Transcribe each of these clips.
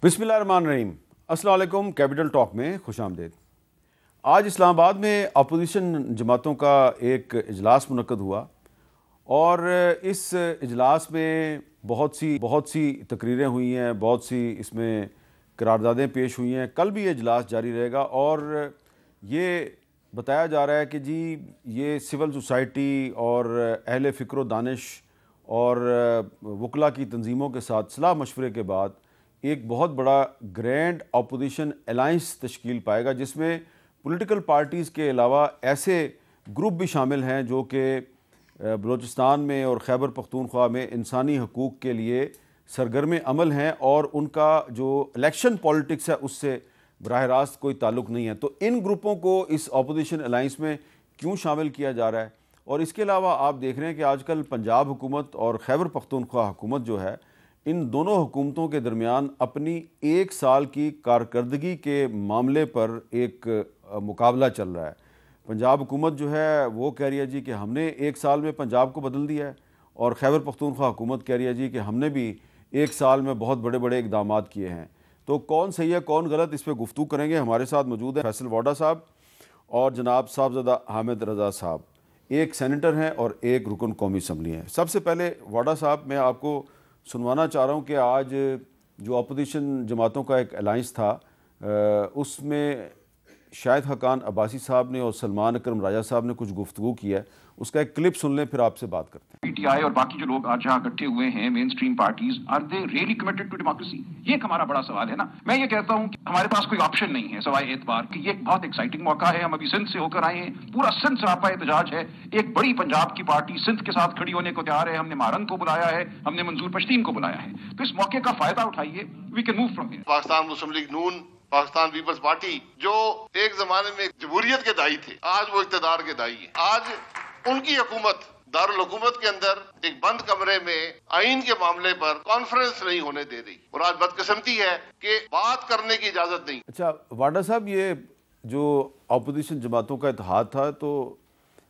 بسم اللہ الرحمن الرحیم۔ السلام علیکم۔ کیپٹل ٹاک میں خوش آمدید۔ آج اسلام آباد میں اپوزیشن جماعتوں کا ایک اجلاس منعقد ہوا اور اس اجلاس میں بہت سی تقریریں ہوئی ہیں، بہت سی اس میں قراردادیں پیش ہوئی ہیں۔ کل بھی یہ اجلاس جاری رہے گا اور یہ بتایا جا رہا ہے کہ جی یہ سول سوسائٹی اور اہل فکر و دانش اور وکلاء کی تنظیموں کے ساتھ صلاح مشورے کے بعد ایک بہت بڑا گرینڈ اپوزیشن الائنس تشکیل پائے گا، جس میں پولیٹیکل پارٹیز کے علاوہ ایسے گروپ بھی شامل ہیں جو کہ بلوچستان میں اور خیبر پختونخوا میں انسانی حقوق کے لیے سرگرم عمل ہیں اور ان کا جو الیکشن پالیٹکس ہے اس سے براہ راست کوئی تعلق نہیں ہے۔ تو ان گروپوں کو اس اپوزیشن الائنس میں کیوں شامل کیا جا رہا ہے؟ اور اس کے علاوہ آپ دیکھ رہے ہیں کہ آج کل پنجاب حکومت اور خیبر پختونخوا حکومت جو ہے، ان دونوں حکومتوں کے درمیان اپنی ایک سال کی کارکردگی کے معاملے پر ایک مقابلہ چل رہا ہے۔ پنجاب حکومت جو ہے وہ کہہ رہی ہے جی کہ ہم نے ایک سال میں پنجاب کو بدل دیا ہے، اور خیبر پختونخوا حکومت کہہ رہی ہے جی کہ ہم نے بھی ایک سال میں بہت بڑے بڑے اقدامات کیے ہیں۔ تو کون صحیح ہے کون غلط، اس پہ گفتگو کریں گے۔ ہمارے ساتھ موجود ہیں فیصل واڈا صاحب اور جناب صاحبزادہ حامد رضا صاحب، ایک سینیٹر ہیں اور ایک رکن قومی اسمبلی ہیں۔ سب سے پہلے واڈا صاحب، میں آپ کو سنوانا چاہ رہا ہوں کہ آج جو اپوزیشن جماعتوں کا ایک الائنس تھا، اس میں شاہد حقان عباسی صاحب نے اور سلمان اکرم راجہ صاحب نے کچھ گفتگو کی ہے، اس کا ایک کلپ سن لیں پھر آپ سے بات کرتے ہیں۔ پی ٹی آئی اور باقی جو لوگ آج یہاں اکٹھے ہوئے ہیں mainstream parties, are they really committed to democracy? یہ ایک ہمارا بڑا سوال ہے نا۔ میں یہ کہتا ہوں کہ ہمارے پاس کوئی آپشن نہیں ہے سوائے اعتبار کہ یہ ایک بہت ایکسائٹنگ موقع ہے۔ ہم ابھی سندھ سے ہو کر آئے ہیں، پورا سندھ سراپا احتجاج ہے۔ ایک بڑی پنجاب کی پارٹی سندھ کے ساتھ کھڑی ہونے کو تیار ہے۔ ہم نے مارنگ کو بلایا ہے، ہم نے منظور پشتین کو بلایا ہے۔ تو اس موقع کا فائدہ اٹھائیے، we can move from here. Pakistan Muslim League نون، پاکستان پیپلز پارٹی، جو ایک زمانے میں جمہوریت کے دائی تھے، آج وہ اقتدار کے دائی ہیں۔ آج ان کی حکومت دارالحکومت کے اندر ایک بند کمرے میں آئین کے معاملے پر کانفرنس نہیں ہونے دے رہی، اور آج بدقسمتی ہے کہ بات کرنے کی اجازت نہیں۔ اچھا واڈا صاحب، یہ جو اپوزیشن جماعتوں کا اتحاد تھا، تو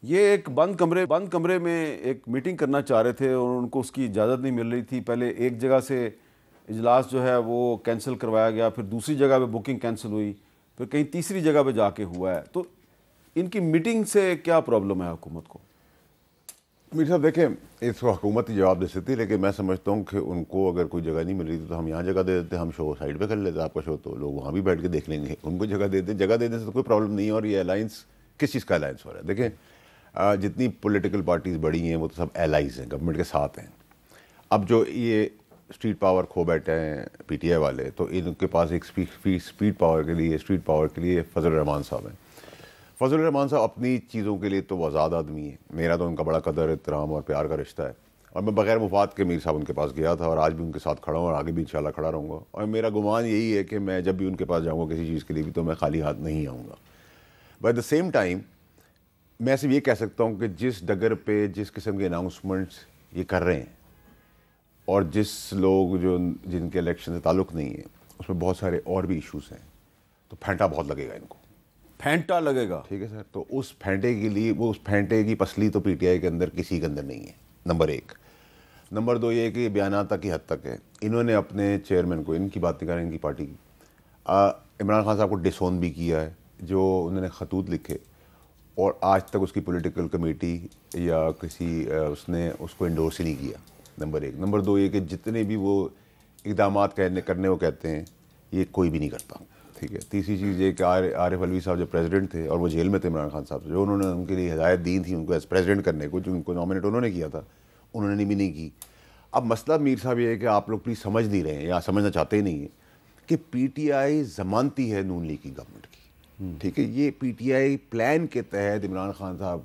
یہ ایک بند کمرے میں ایک میٹنگ کرنا چاہ رہے تھے اور ان کو اس کی اجازت نہیں مل رہی تھی۔ پہلے ایک جگہ سے اجلاس جو ہے وہ کینسل کروایا گیا، پھر دوسری جگہ پہ بکنگ کینسل ہوئی، پھر کہیں تیسری جگہ پہ جا کے ہوا ہے۔ تو ان کی میٹنگ سے کیا پرابلم ہے حکومت کو؟ میر صاحب دیکھیں، اس کو حکومت ہی جواب دے سکتی، لیکن میں سمجھتا ہوں کہ ان کو اگر کوئی جگہ نہیں مل رہی تھی تو ہم یہاں جگہ دے دیتے، ہم شو سائڈ پہ کر لیتے، آپ کا شو تو لوگ وہاں بھی بیٹھ کے دیکھ لیں گے۔ ان کو جگہ دینے سے تو کوئی پرابلم نہیں ہے۔ اور یہ الائنس کس چیز کا الائنس ہو رہا ہے؟ دیکھیں، جتنی پولیٹیکل پارٹیز بڑی ہیں وہ تو سب الائز ہیں، گورنمنٹ کے ساتھ ہیں۔ اب جو یہ اسٹریٹ پاور کھو بیٹھے ہیں پی ٹی آئی والے، تو ان کے پاس ایک اسٹریٹ پاور کے لیے فضل الرحمان صاحب ہیں۔ فضل الرحمان صاحب اپنی چیزوں کے لیے تو وہ آزاد آدمی ہے، میرا تو ان کا بڑا قدر احترام اور پیار کا رشتہ ہے، اور میں بغیر مفاد کے میر صاحب ان کے پاس گیا تھا اور آج بھی ان کے ساتھ کھڑا ہوں اور آگے بھی انشاءاللہ کھڑا رہوں گا۔ اور میرا گمان یہی ہے کہ میں جب بھی ان کے پاس جاؤں گا کسی چیز کے لیے بھی تو میں خالی ہاتھ نہیں آؤں گا۔ But at the same time میں صرف یہ کہہ سکتا ہوں کہ جس ڈگر پہ جس قسم کے اناؤنسمنٹس یہ کر رہے ہیں اور جس لوگ جن کے الیکشن سے تعلق نہیں ہے، اس میں بہت سارے اور بھی ایشوز ہیں، تو پھینٹا بہت لگے گا ان کو، پھینٹا لگے گا، ٹھیک ہے سر۔ تو اس پھینٹے کے لیے اس پھینٹے کی پسلی تو پی ٹی آئی کے اندر کسی کے اندر نہیں ہے، نمبر ایک۔ نمبر دو یہ کہ بیانات تک کی حد تک ہے۔ انہوں نے اپنے چیئرمین کو، ان کی بات نہیں کر رہے ہیں، ان کی پارٹی کی، عمران خان صاحب کو ڈسون بھی کیا ہے، جو انہوں نے خطوط لکھے، اور آج تک اس کی پولیٹیکل کمیٹی یا کسی اس نے اس کو انڈورس ہی نہیں کیا، نمبر ایک۔ نمبر دو یہ کہ جتنے بھی وہ اقدامات کرنے وہ کہتے ہیں، یہ کوئی بھی نہیں کرتا، ٹھیک ہے۔ تیسری چیز یہ کہ عارف علوی صاحب جو پریزیڈنٹ تھے اور وہ جیل میں تھے عمران خان صاحب سے، جو انہوں نے ان کے لیے ہدایت دی تھی ان کو ایز پریزیڈنٹ کرنے کو، جو ان کو نامنیٹ انہوں نے کیا تھا، انہوں نے بھی نہیں کی۔ اب مسئلہ میر صاحب یہ ہے کہ آپ لوگ پلیز سمجھ نہیں رہے ہیں یا سمجھنا چاہتے ہی نہیں ہیں کہ پی ٹی آئی ضمانتی ہے نون لیگ کی گورنمنٹ کی، ٹھیک ہے۔ یہ پی ٹی آئی پلان کے تحت عمران خان صاحب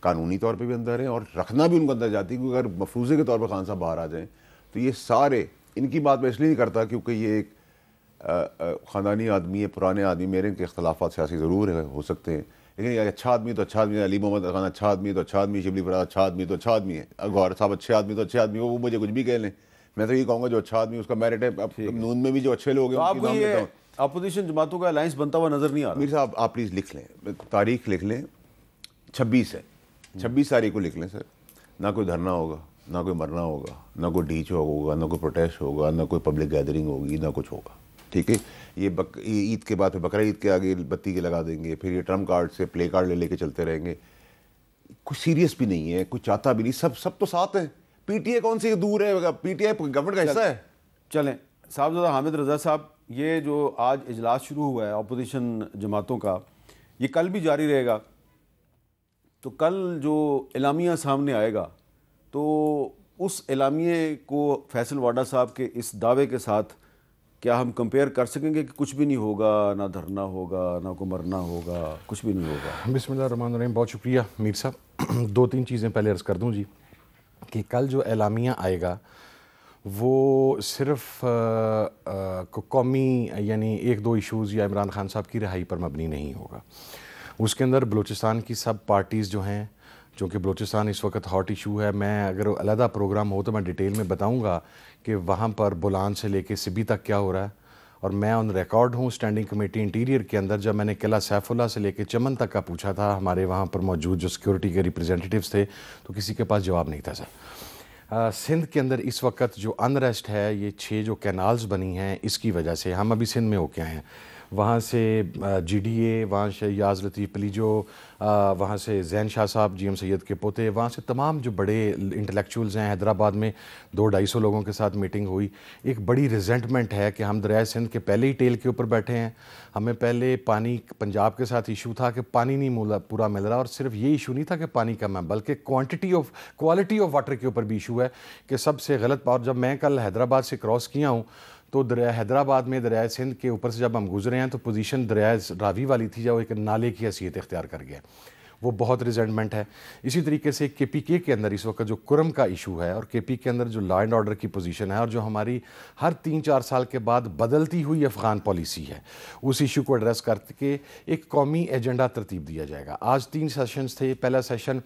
قانونی طور پہ بھی اندر ہیں اور رکھنا بھی ان کو اندر جاتی ہے، کیونکہ اگر مفروضے کے طور پہ خان صاحب باہر آ جائیں تو یہ سارے، ان کی بات میں اس لیے نہیں کرتا کیونکہ یہ ایک خاندانی آدمی ہے، پرانے آدمی، میرے ان کے اختلافات سیاسی ضرور ہو سکتے ہیں، لیکن یہ اچھا آدمی تو اچھا آدمی ہے، علی محمد خان اچھا آدمی ہے تو اچھا آدمی، شبلی فراز اچھا آدمی تو اچھا آدمی ہے، گوہر صاحب اچھے آدمی تو اچھے آدمی، وہ مجھے کچھ بھی کہہ لیں، میں تو یہ کہوں گا جو اچھا آدمی اس کا میرٹ ہے۔ اب نون میں بھی جو اچھے لوگ ہیں آپ کو یہ اپوزیشن جماعتوں کا الائنس بنتا ہوا نظر نہیں آ رہا؟ میر صاحب آپ پلیز لکھ لیں، تاریخ لکھ لیں، 26 ہے، 26 تاریخ کو لکھ لیں سر، نہ کوئی دھرنا ہوگا، نہ کوئی مرنا ہوگا، نہ کوئی ڈی چوک ہوگا، نہ کوئی پروٹیسٹ ہوگا، نہ کوئی پبلک گیدرنگ ہوگی، نہ کچھ ہوگا. ٹھیک ہے. یہ عید کے بعد پھر بقرہ عید کے آگے بتی کے لگا دیں گے، پھر یہ ٹرمپ کارڈ سے پلے کارڈ لے کے چلتے رہیں گے. کچھ سیریس بھی نہیں ہے، کچھ چاہتا بھی نہیں. سب تو ساتھ ہیں. پی ٹی آئی کون سی دور ہے؟ پی ٹی آئی گورنمنٹ کا حصہ ہے. چلیں صاحبزادہ حامد رضا صاحب، یہ جو آج اجلاس شروع ہوا ہے اپوزیشن جماعتوں کا، یہ کل بھی جاری رہے گا. تو کل جو اعلامیہ سامنے آئے گا تو اس اعلامیے کو فیصل واڈا صاحب کے اس دعوے کے ساتھ کیا ہم کمپیئر کر سکیں گے کہ کچھ بھی نہیں ہوگا، نہ دھرنا ہوگا، نہ کو مرنا ہوگا، کچھ بھی نہیں ہوگا؟ بسم اللہ الرحمن الرحیم. بہت شکریہ میر صاحب. 2-3 چیزیں پہلے عرض کر دوں جی کہ کل جو اعلامیہ آئے گا وہ صرف قومی یعنی 1-2 ایشوز یا عمران خان صاحب کی رہائی پر مبنی نہیں ہوگا. اس کے اندر بلوچستان کی سب پارٹیز جو ہیں، چونکہ بلوچستان اس وقت ہاٹ ایشو ہے، میں اگر علیحدہ پروگرام ہو تو میں ڈیٹیل میں بتاؤں گا کہ وہاں پر بولان سے لے کے سبی تک کیا ہو رہا ہے. اور میں آن ریکارڈ ہوں اسٹینڈنگ کمیٹی انٹیریئر کے اندر، جب میں نے قلعہ سیف اللہ سے لے کے چمن تک کا پوچھا تھا ہمارے وہاں پر موجود جو سیکورٹی کے ریپریزنٹیٹیوز تھے، تو کسی کے پاس جواب نہیں تھا سر. سندھ کے اندر اس وقت جو انریسٹ ہے، یہ 6 جو کینالز بنی ہیں اس کی وجہ سے. ہم ابھی سندھ میں ہو کے آئے ہیں، وہاں سے جی ڈی اے، وہاں سے یاز لطیف پلیجو، وہاں سے زین شاہ صاحب جی ایم سید کے پوتے، وہاں سے تمام جو بڑے انٹلیکچوئلز ہیں. حیدرآباد میں 200-250 لوگوں کے ساتھ میٹنگ ہوئی. ایک بڑی ریزنٹمنٹ ہے کہ ہم دریائے سندھ کے پہلے ہی ٹیل کے اوپر بیٹھے ہیں. ہمیں پہلے پانی پنجاب کے ساتھ ایشو تھا کہ پانی نہیں پورا مل رہا، اور صرف یہ ایشو نہیں تھا کہ پانی کم ہے، بلکہ کوالٹی آف واٹر کے اوپر بھی ایشو ہے کہ سب سے غلط. اور جب میں کل حیدرآباد سے کراس کیا ہوں تو حیدرآباد میں دریائے سندھ کے اوپر سے جب ہم گزرے ہیں تو پوزیشن دریائے راوی والی تھی، جو ایک نالے کی حیثیت اختیار کر گیا. وہ بہت ریزنٹمنٹ ہے. اسی طریقے سے کے پی کے اندر اس وقت جو کرم کا ایشو ہے، اور کے پی کے اندر جو لا اینڈ آرڈر کی پوزیشن ہے، اور جو ہماری ہر 3-4 سال کے بعد بدلتی ہوئی افغان پالیسی ہے، اس ایشو کو ایڈریس کر کے ایک قومی ایجنڈا ترتیب دیا جائے گا. آج 3 سیشنز تھے. پہلا سیشن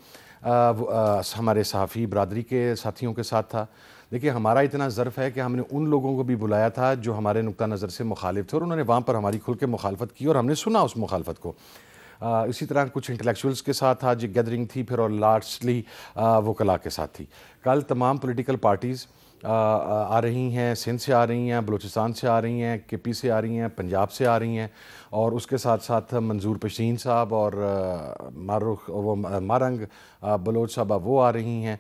ہمارے صحافی برادری کے ساتھیوں کے ساتھ تھا. دیکھیے ہمارا اتنا ظرف ہے کہ ہم نے ان لوگوں کو بھی بلایا تھا جو ہمارے نقطہ نظر سے مخالف تھے، اور انہوں نے وہاں پر ہماری کھل کے مخالفت کی اور ہم نے سنا اس مخالفت کو. اسی طرح کچھ انٹلیکچوئلز کے ساتھ آج گیدرنگ تھی پھر، اور لارجلی وکلاء کے ساتھ تھی. کل تمام پولیٹیکل پارٹیز آ رہی ہیں. سندھ سے آ رہی ہیں، بلوچستان سے آ رہی ہیں، کے پی سے آ رہی ہیں، پنجاب سے آ رہی ہیں، اور اس کے ساتھ ساتھ منظور پشین صاحب اور مارنگ بلوچ صاحبہ وہ آ رہی ہیں.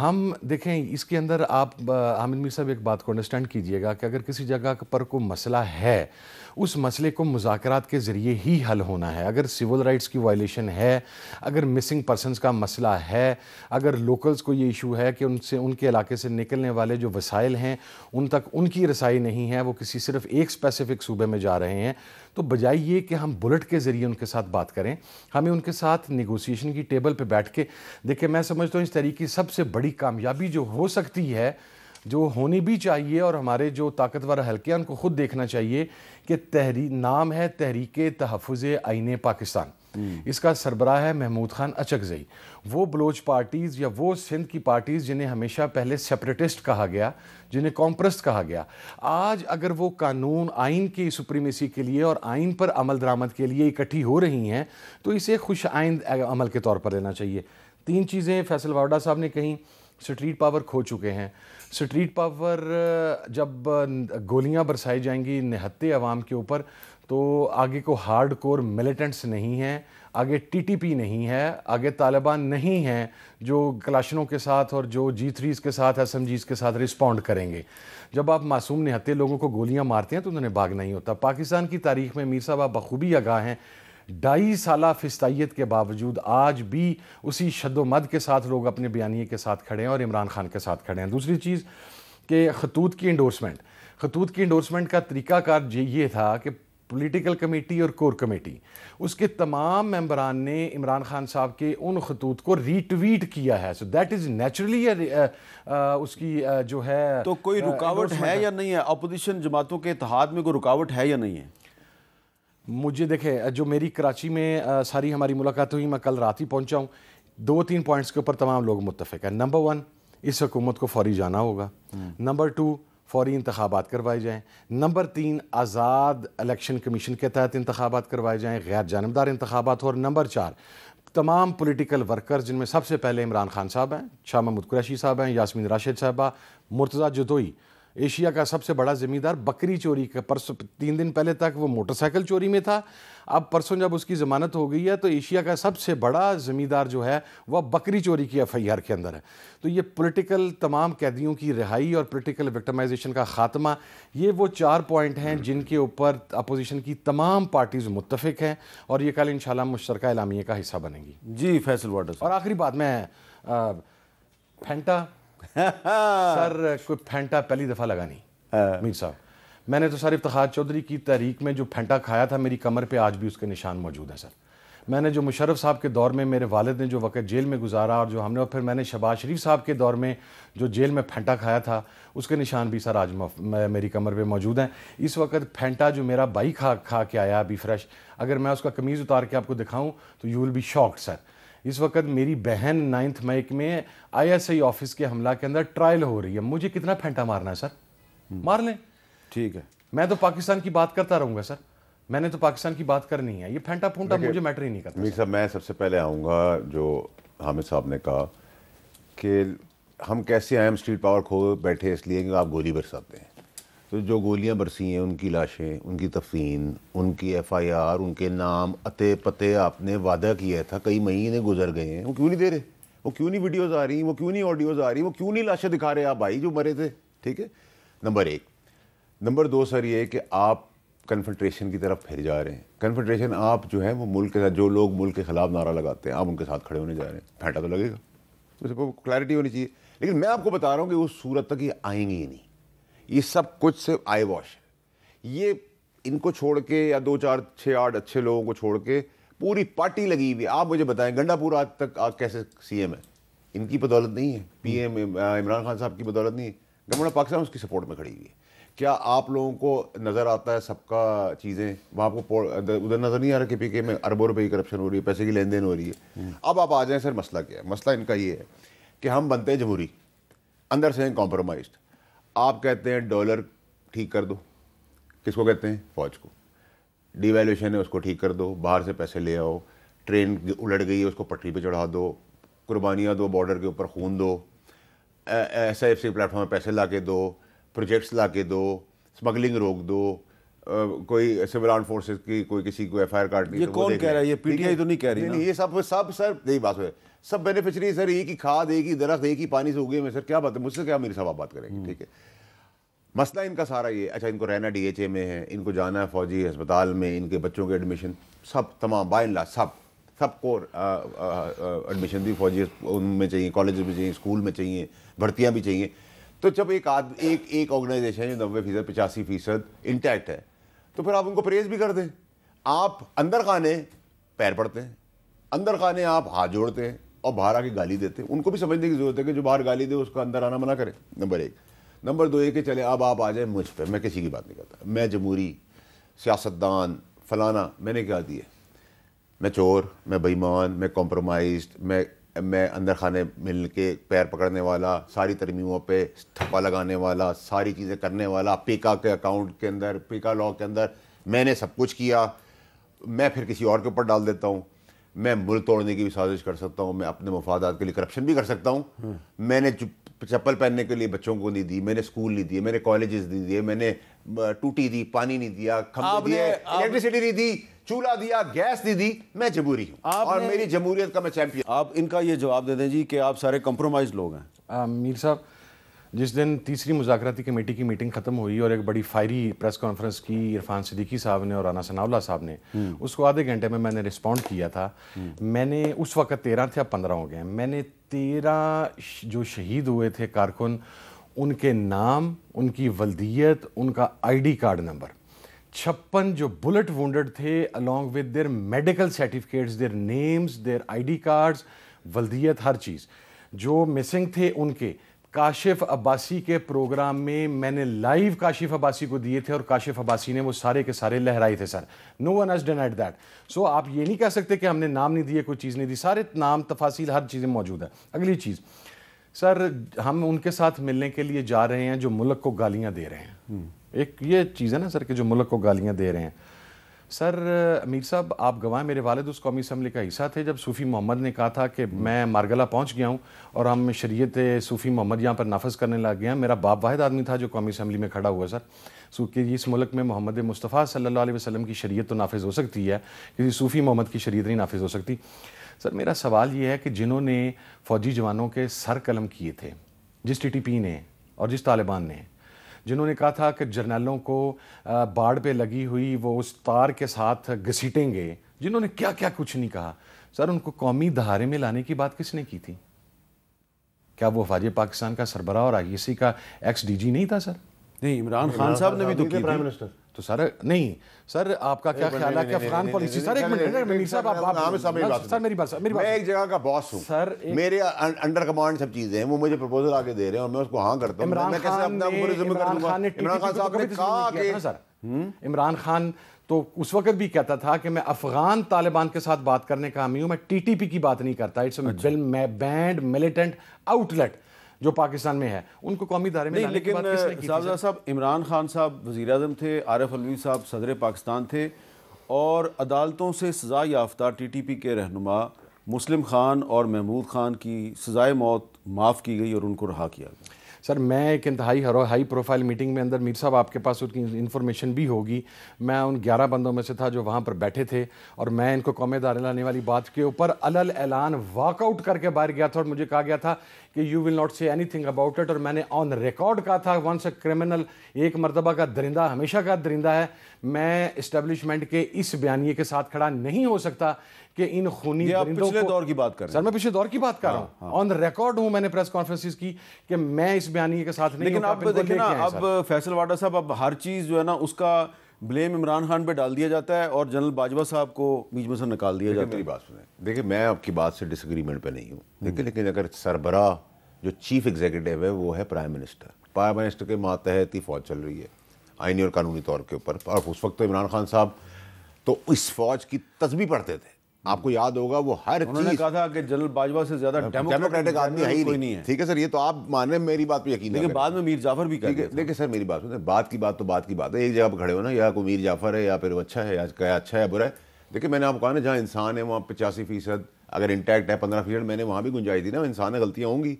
ہم دیکھیں اس کے اندر آپ حامد میر صاحب ایک بات کو انڈرسٹینڈ کیجئے گا کہ اگر کسی جگہ پر کوئی مسئلہ ہے، اس مسئلے کو مذاکرات کے ذریعے ہی حل ہونا ہے. اگر سول رائٹس کی وائلیشن ہے، اگر مسنگ پرسنز کا مسئلہ ہے، اگر لوکلز کو یہ ایشو ہے کہ ان کے علاقے سے نکلنے والے جو وسائل ہیں ان تک ان کی رسائی نہیں ہے، وہ کسی صرف ایک اسپیسیفک صوبے میں جا رہے ہیں، تو بجائے یہ کہ ہم بلٹ کے ذریعے ان کے ساتھ بات کریں، ہمیں ان کے ساتھ نیگوسیشن کی ٹیبل پہ بیٹھ کے دیکھیں. میں سمجھتا ہوں اس طریقے کی سب سے بڑی کامیابی جو ہو سکتی ہے، جو ہونی بھی چاہیے، اور ہمارے جو طاقتور حلقے ہیں ان کو خود دیکھنا چاہیے کہ نام ہے تحریک تحفظ آئین پاکستان. اس کا سربراہ ہے محمود خان اچکزئی. وہ بلوچ پارٹیز یا وہ سندھ کی پارٹیز جنہیں ہمیشہ پہلے سیپریٹسٹ کہا گیا، جنہیں کامپرسٹ کہا گیا، آج اگر وہ قانون آئین کی سپریمیسی کے لیے اور آئین پر عمل درآمد کے لیے اکٹھی ہو رہی ہیں، تو اسے خوش آئند عمل کے طور پر لینا چاہیے. 3 چیزیں فیصل واڈا صاحب نے کہیں. سٹریٹ پاور کھو چکے ہیں. سٹریٹ پاور جب گولیاں برسائی جائیں گی نہتے عوام کے اوپر، تو آگے کو ہارڈ کور ملیٹنٹس نہیں ہیں، آگے ٹی ٹی پی نہیں ہے، آگے طالبان نہیں ہیں جو کلاشنوں کے ساتھ اور جو G3s کے ساتھ ایس ایم جیز کے ساتھ رسپونڈ کریں گے. جب آپ معصوم نہتے لوگوں کو گولیاں مارتے ہیں تو انہیں بھاگ نہیں ہوتا. پاکستان کی تاریخ میں میر صاحب آپ بخوبی آگاہ ہیں، 2.5 سالہ فستائیت کے باوجود آج بھی اسی شد و مد کے ساتھ لوگ اپنے بیانیے کے ساتھ کھڑے ہیں اور عمران خان کے ساتھ کھڑے ہیں. دوسری چیز کہ خطوط کی انڈورسمنٹ کا طریقہ کار یہ تھا کہ پولیٹیکل کمیٹی اور کور کمیٹی، اس کے تمام ممبران نے عمران خان صاحب کے ان خطوط کو ری ٹویٹ کیا ہے. سو دیٹ از نیچرلی اس کی جو ہے. تو کوئی رکاوٹ ہے یا نہیں ہے؟ اپوزیشن جماعتوں کے اتحاد میں کوئی رکاوٹ ہے یا نہیں ہے؟ مجھے دیکھیں، جو میری کراچی میں ساری ہماری ملاقات ہوئی، میں کل رات ہی پہنچا ہوں، 2-3 پوائنٹس کے اوپر تمام لوگ متفق ہیں. نمبر 1، اس حکومت کو فوری جانا ہوگا. نمبر 2، فوری انتخابات کروائے جائیں. نمبر 3، آزاد الیکشن کمیشن کے تحت انتخابات کروائے جائیں، غیر جانبدار انتخابات. اور نمبر 4، تمام پولیٹیکل ورکر جن میں سب سے پہلے عمران خان صاحب ہیں, شاہ محمود قریشی صاحب ہیں, یاسمین راشد صاحبہ, مرتضیٰ جتوئی, ایشیا کا سب سے بڑا زمیندار, بکری چوری کا پرسوں 3 دن پہلے تک وہ موٹر سائیکل چوری میں تھا, اب پرسوں جب اس کی ضمانت ہو گئی ہے تو ایشیا کا سب سے بڑا زمیندار جو ہے وہ بکری چوری کی FIR کے اندر ہے. تو یہ پولیٹیکل تمام قیدیوں کی رہائی اور پولیٹیکل وکٹمائزیشن کا خاتمہ, یہ وہ 4 پوائنٹ ہیں جن کے اوپر اپوزیشن کی تمام پارٹیز متفق ہیں اور یہ کل انشاءاللہ مشترکہ اعلامیے کا حصہ بنیں گی. جی فیصل واٹر. اور آخری بات, میں پھینٹا سر کوئی پھینٹا پہلی دفعہ لگا نہیں میر صاحب. میں نے تو سر افتخار چودھری کی تحریک میں جو پھینٹا کھایا تھا میری کمر پہ آج بھی اس کے نشان موجود ہیں سر. میں نے جو مشرف صاحب کے دور میں میرے والد نے جو وقت جیل میں گزارا اور جو ہم نے, اور پھر میں نے شہباز شریف صاحب کے دور میں جو جیل میں پھینٹا کھایا تھا اس کے نشان بھی سر آج میری کمر پہ موجود ہیں. اس وقت پھینٹا جو میرا بھائی کھا کے آیا ابھی فریش, اگر میں اس کا قمیض اتار کے آپ کو دکھاؤں تو یو ول بی شاکڈ سر. اس وقت میری بہن 9 مئی میں ISI آفس کے حملہ کے اندر ٹرائل ہو رہی ہے. مجھے کتنا پھینٹا مارنا ہے سر؟ مار لیں, ٹھیک ہے. میں تو پاکستان کی بات کرتا رہوں گا سر, میں نے تو پاکستان کی بات کرنی ہے. یہ پھینٹا پھونٹا مجھے میٹر ہی نہیں کرتا. میر صاحب میں سب سے پہلے آؤں گا جو حامد صاحب نے کہا کہ ہم کیسے آئے, ہم اسٹریٹ پاور کھو بیٹھے اس لیے کہ آپ گولی برساتے ہیں. تو جو گولیاں برسی ہیں ان کی لاشیں, ان کی تفصیل, ان کی FIR, ان کے نام اتے پتے آپ نے وعدہ کیا تھا, کئی مہینے گزر گئے ہیں, وہ کیوں نہیں دے رہے؟ وہ کیوں نہیں ویڈیوز آ رہی, وہ کیوں نہیں آڈیوز آ رہی, وہ کیوں نہیں لاشیں دکھا رہے آپ بھائی جو مرے تھے؟ ٹھیک ہے, نمبر 1. نمبر 2 سر یہ کہ آپ کنفنٹریشن کی طرف پھر جا رہے ہیں. کنفنٹریشن آپ جو ہے وہ ملک کے ساتھ, جو لوگ ملک کے خلاف نعرہ لگاتے ہیں آپ ان کے ساتھ کھڑے ہونے جا رہے ہیں. پھینٹا تو لگے گا, اس کو کلیئرٹی ہونی چاہیے. لیکن میں آپ کو بتا رہا ہوں کہ اس صورت تک یہ آئیں گے ہی نہیں. یہ سب کچھ صرف آئی واش ہے. یہ ان کو چھوڑ کے یا 2 4 6 8 اچھے لوگوں کو چھوڑ کے پوری پارٹی لگی ہوئی. آپ مجھے بتائیں گنڈا پور آج تک کیسے CM ہے؟ ان کی بدولت نہیں ہے, PM عمران خان صاحب کی بدولت نہیں ہے, گورنمنٹ آف پاکستان اس کی سپورٹ میں کھڑی ہوئی ہے. کیا آپ لوگوں کو نظر آتا ہے سب کا چیزیں وہاں کو ادھر نظر نہیں آ رہا کہ PK میں اربوں روپے کی کرپشن ہو رہی ہے, پیسے کی لین دین ہو رہی ہے؟ اب آپ آ جائیں سر, مسئلہ کیا ہے؟ مسئلہ ان کا یہ ہے کہ ہم بنتے ہیں جمہوری, اندر سے ہیں کمپرومائزڈ. آپ کہتے ہیں ڈالر ٹھیک کر دو, کس کو کہتے ہیں؟ فوج کو. ڈی ویلیوشن ہے اس کو ٹھیک کر دو, باہر سے پیسے لے آؤ, ٹرین الٹ گئی ہے اس کو پٹری پہ چڑھا دو, قربانیاں دو, بارڈر کے اوپر خون دو, SIFC پلیٹ فارم میں پیسے لا کے دو, پروجیکٹس لا کے دو, اسمگلنگ روک دو, کوئی سول آرم فورسز کی کوئی کسی کو FIR کاٹنی. یہ کون کہہ رہا ہے؟ یہ PTI تو نہیں کہہ رہی نا. یہ سب سر یہی بات ہے, سب بینیفیشری سر, ایک ہی کھاد, ایک ہی درخت, ایک ہی پانی سے اگے میں. سر کیا بات ہے, مجھ سے کیا میرے صاحب بات کریں گے؟ ٹھیک ہے, مسئلہ ان کا سارا یہ. اچھا ان کو رہنا DHA میں ہے, ان کو جانا ہے فوجی ہسپتال میں, ان کے بچوں کے ایڈمیشن سب تمام بائی لا سب کو ایڈمیشن بھی فوجی ان میں چاہیے, کالجز میں چاہیے, اسکول میں چاہیے, بھرتیاں بھی چاہیے. تو جب ایک آرگنائزیشن ہے جو 90% 85% انٹیکٹ ہے تو پھر آپ ان کو پریز بھی کر دیں. آپ اندر خانے پیر پڑتے ہیں, اندر خانے آپ ہاتھ جوڑتے ہیں اور باہر آ کے گالی دیتے ہیں. ان کو بھی سمجھنے کی ضرورت ہے کہ جو باہر گالی دے اس کا اندر آنا منع کرے. نمبر 1. نمبر 2 یہ کہ چلے اب آپ آ جائیں مجھ پہ, میں کسی کی بات نہیں کرتا, میں جمہوری سیاستدان فلانا, میں نے کیا دیا؟ میں چور, میں بے ایمان, میں کمپرومائزڈ, میں اندر خانے مل کے پیر پکڑنے والا, ساری ترمیموں پہ تھپا لگانے والا, ساری چیزیں کرنے والا, پیکا کے اکاؤنٹ کے اندر, پیکا لاء کے اندر میں نے سب کچھ کیا. میں پھر کسی اور کے اوپر ڈال دیتا ہوں. میں ملک توڑنے کی بھی سازش کر سکتا ہوں, میں اپنے مفادات کے لیے کرپشن بھی کر سکتا ہوں. میں نے چپل پہننے کے لیے بچوں کو نہیں دی, میں نے اسکول نہیں دیے, میں نے کالجز نہیں دیے, میں نے ٹوٹی دی, پانی نہیں دیا, کھمبے دیے, الیکٹریسٹی نہیں دی, چولہا دیا, گیس نہیں دی. میں جمہوری ہوں اور میری جمہوریت کا میں چیمپئن. آپ ان کا یہ جواب دے دیں جی کہ آپ سارے کمپرومائز لوگ ہیں. میر صاحب, جس دن تیسری مذاکراتی کمیٹی کی میٹنگ ختم ہوئی اور ایک بڑی فائری پریس کانفرنس کی عرفان صدیقی صاحب نے اور رانا ثناء اللہ صاحب نے, اس کو آدھے گھنٹے میں نے رسپونڈ کیا تھا. میں نے اس وقت 13 تھے, اب 15 ہو گئے ہیں. میں نے 13 جو شہید ہوئے تھے کارکن, ان کے نام, ان کی ولدیت, ان کا ID کارڈ نمبر, 56 جو بلٹ وونڈڈ تھے along with their medical certificates, their names, their ID cards, ولدیت, ہر چیز جو مسنگ تھے ان کے. کاشف عباسی کے پروگرام میں نے لائیو کاشف عباسی کو دیے تھے اور کاشف عباسی نے وہ سارے کے سارے لہرائے تھے سر. نو ون ہیز ڈینائڈ دیٹ. سو آپ یہ نہیں کہہ سکتے کہ ہم نے نام نہیں دیے, کوئی چیز نہیں دی, سارے نام, تفاصیل, ہر چیزیں موجود ہیں. اگلی چیز سر, ہم ان کے ساتھ ملنے کے لیے جا رہے ہیں جو ملک کو گالیاں دے رہے ہیں. ایک یہ چیز ہے نا سر کہ جو ملک کو گالیاں دے رہے ہیں. سر امیر صاحب آپ گواہ، میرے والد اس قومی اسمبلی کا حصہ تھے جب صوفی محمد نے کہا تھا کہ میں مارگلہ پہنچ گیا ہوں اور ہم شریعت صوفی محمد یہاں پر نافذ کرنے لگ گئے ہیں. میرا باپ واحد آدمی تھا جو قومی اسمبلی میں کھڑا ہوا سر، کہ اس ملک میں محمد مصطفیٰ صلی اللہ علیہ وسلم کی شریعت تو نافذ ہو سکتی ہے، کسی صوفی محمد کی شریعت نہیں نافذ ہو سکتی. سر میرا سوال یہ ہے کہ جنہوں نے فوجی جوانوں کے سر قلم کیے تھے، جس ٹی ٹی پی نے اور جس طالبان نے، جنہوں نے کہا تھا کہ جرنیلوں کو باڑ پہ لگی ہوئی وہ اس تار کے ساتھ گھسیٹیں گے، جنہوں نے کیا کیا کچھ نہیں کہا، سر ان کو قومی دھارے میں لانے کی بات کس نے کی تھی؟ کیا وہ افواج پاکستان کا سربراہ اور آئی ایس سی کا ایکس ڈی جی نہیں تھا سر؟ نہیں، عمران خان صاحب نے بھی تو کی پرائم تھی. منسٹر. تو سر نہیں سر، آپ کا کیا خیال ہے کہ افغان پالیسی؟ سر ایک منٹ امیر صاحب، آپ سر میری بات، میں ایک جگہ کا باس ہوں سر، میرے انڈر کمانڈ سب چیزیں ہیں، وہ مجھے پروپوزل آگے دے رہے ہیں اور میں اس کو ہاں کرتا ہوں. میں کیسے اپنا اوپر ذمہ کر دوں گا؟ عمران خان صاحب نے کہا کہ سر عمران خان تو اس وقت بھی کہتا تھا کہ میں افغان طالبان کے ساتھ بات کرنے کا حامی ہوں، میں ٹی ٹی پی کی بات نہیں کرتا. It's a banned militant outlet جو پاکستان میں ہے، ان کو قومی دھارے میں لانے کی بات کس نے کی تھی؟ صاحب عمران خان صاحب وزیر اعظم تھے، عارف علوی صاحب صدر پاکستان تھے، اور عدالتوں سے سزا یافتہ ٹی ٹی پی کے رہنما مسلم خان اور محمود خان کی سزائے موت معاف کی گئی اور ان کو رہا کیا گیا. سر میں ایک انتہائی ہائی پروفائل میٹنگ میں اندر، میر صاحب آپ کے پاس اس کی انفارمیشن بھی ہوگی، میں ان 11 بندوں میں سے تھا جو وہاں پر بیٹھے تھے، اور میں ان کو قومی دھارے لانے والی بات کے اوپر علل اعلان واک آؤٹ کر کے باہر گیا تھا، اور مجھے کہا گیا تھا کہ یو ول ناٹ سے اینی تھنگ اباؤٹ اٹ. اور میں نے آن ریکارڈ کہا تھا ونس اے کرمنل، ایک مرتبہ کا درندہ ہمیشہ کا درندہ ہے. میں اسٹیبلشمنٹ کے اس بیانیے کے ساتھ کھڑا نہیں ہو سکتا کہ ان خونی درندوں پچھلے دور کی بات کر رہے ہیں. سر میں پچھلے دور کی بات کر رہا ہوں، آن ریکارڈ ہوں، میں نے پریس کانفرنسز کی کہ میں اس بیانیے کے ساتھ نہیں. لیکن اب دیکھیں نا، اب فیصل واڈا صاحب، اب ہر چیز جو ہے نا اس کا بلیم عمران خان پہ ڈال دیا جاتا ہے اور جنرل باجوہ صاحب کو بیچ میں سے نکال دیا جاتا ہے. میری بات سنیں، دیکھیں میں آپ کی بات سے ڈس ایگریمنٹ پہ نہیں ہوں، دیکھیں لیکن اگر سربراہ جو چیف ایگزیکٹو ہے وہ ہے پرائم منسٹر کے ماتحت ہی فوج چل رہی ہے آئینی اور قانونی طور کے اوپر. اور اس وقت تو عمران خان صاحب تو اس فوج کی تسبیح پڑھتے تھے، آپ کو یاد ہوگا وہ ہر انہوں نے کہا تھا کہ جنرل باجوہ سے زیادہ ڈیموکریٹک آدمی ہے ہی نہیں. ٹھیک ہے سر، یہ تو آپ مانیں، میری بات پہ یقین لیکن بعد میں میر جعفر بھی کہہ گئے. دیکھیں سر میری بات سنیں، بات کی بات تو بات کی بات ہے، ایک جگہ پہ کھڑے ہو نا، یا کوئی میر جعفر ہے یا پھر وہ اچھا ہے یا کیا اچھا ہے برا ہے. دیکھیں میں نے آپ کو کہا نا، جہاں انسان ہے وہاں 85% اگر انٹیکٹ ہے 15%، میں نے وہاں بھی گنجائش دی نا، انسان ہے غلطیاں ہوں گی،